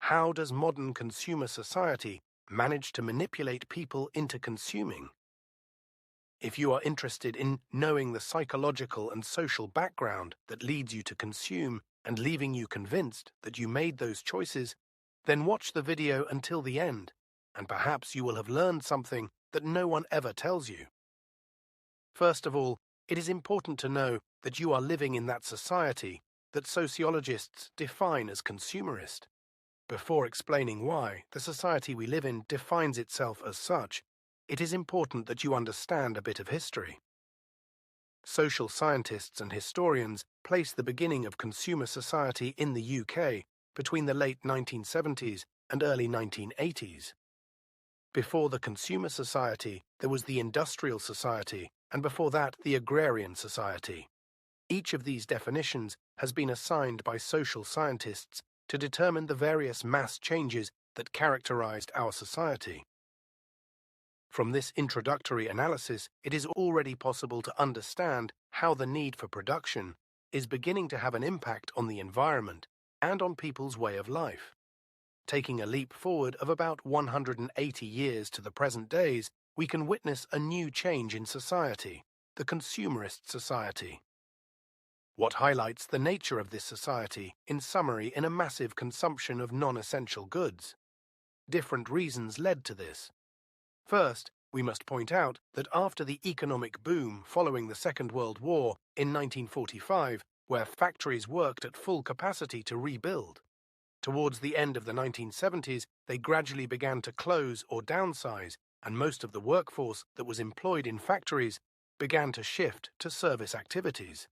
How does modern consumer society manage to manipulate people into consuming? If you are interested in knowing the psychological and social background that leads you to consume and leaving you convinced that you made those choices, then watch the video until the end, and perhaps you will have learned something that no one ever tells you. First of all, it is important to know that you are living in that society that sociologists define as consumerist. Before explaining why the society we live in defines itself as such, it is important that you understand a bit of history. Social scientists and historians place the beginning of consumer society in the UK between the late 1970s and early 1980s. Before the consumer society, there was the industrial society, and before that, the agrarian society. Each of these definitions has been assigned by social scientists to determine the various mass changes that characterized our society. From this introductory analysis, it is already possible to understand how the need for production is beginning to have an impact on the environment and on people's way of life. Taking a leap forward of about 180 years to the present days, we can witness a new change in society, the consumerist society. What highlights the nature of this society, in summary, in a massive consumption of non-essential goods? Different reasons led to this. First, we must point out that after the economic boom following the Second World War in 1945, where factories worked at full capacity to rebuild, towards the end of the 1970s, they gradually began to close or downsize, and most of the workforce that was employed in factories began to shift to service activities.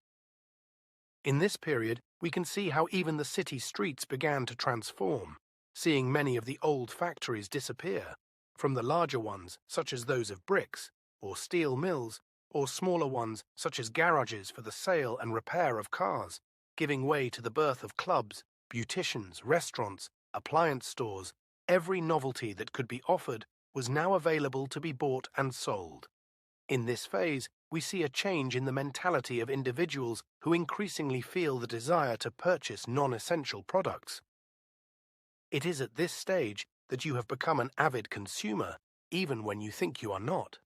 In this period, we can see how even the city streets began to transform, seeing many of the old factories disappear, from the larger ones, such as those of bricks, or steel mills, or smaller ones, such as garages for the sale and repair of cars, giving way to the birth of clubs, beauticians, restaurants, appliance stores. Every novelty that could be offered was now available to be bought and sold. In this phase, we see a change in the mentality of individuals who increasingly feel the desire to purchase non-essential products. It is at this stage that you have become an avid consumer, even when you think you are not.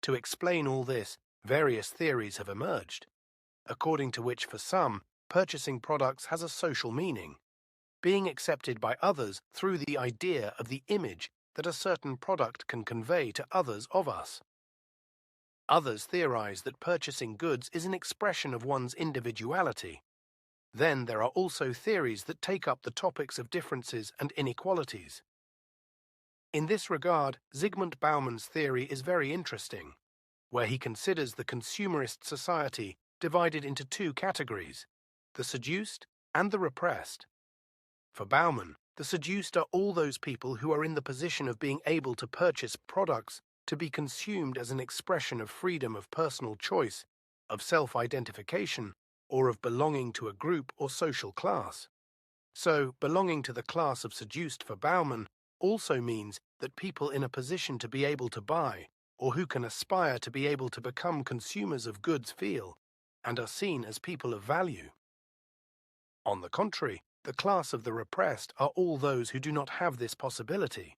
To explain all this, various theories have emerged, according to which for some, purchasing products has a social meaning, being accepted by others through the idea of the image that a certain product can convey to others of us. Others theorize that purchasing goods is an expression of one's individuality. Then there are also theories that take up the topics of differences and inequalities. In this regard, Zygmunt Bauman's theory is very interesting, where he considers the consumerist society divided into two categories, the seduced and the repressed. For Bauman, the seduced are all those people who are in the position of being able to purchase products to be consumed as an expression of freedom of personal choice, of self-identification, or of belonging to a group or social class. So, belonging to the class of seduced for Bauman also means that people in a position to be able to buy, or who can aspire to be able to become consumers of goods feel, and are seen as people of value. On the contrary, the class of the repressed are all those who do not have this possibility,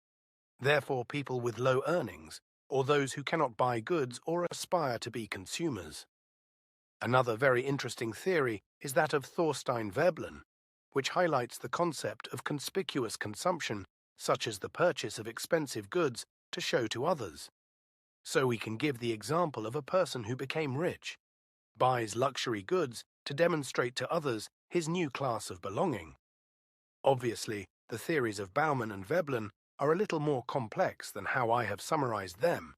therefore people with low earnings, or those who cannot buy goods or aspire to be consumers. Another very interesting theory is that of Thorstein Veblen, which highlights the concept of conspicuous consumption, such as the purchase of expensive goods to show to others. So we can give the example of a person who became rich, buys luxury goods to demonstrate to others his new class of belonging. Obviously, the theories of Bauman and Veblen are a little more complex than how I have summarized them,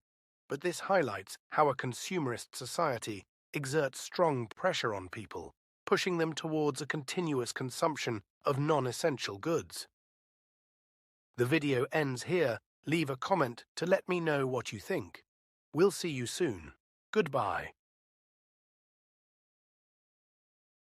but this highlights how a consumerist society exerts strong pressure on people, pushing them towards a continuous consumption of non-essential goods. The video ends here. Leave a comment to let me know what you think. We'll see you soon. Goodbye.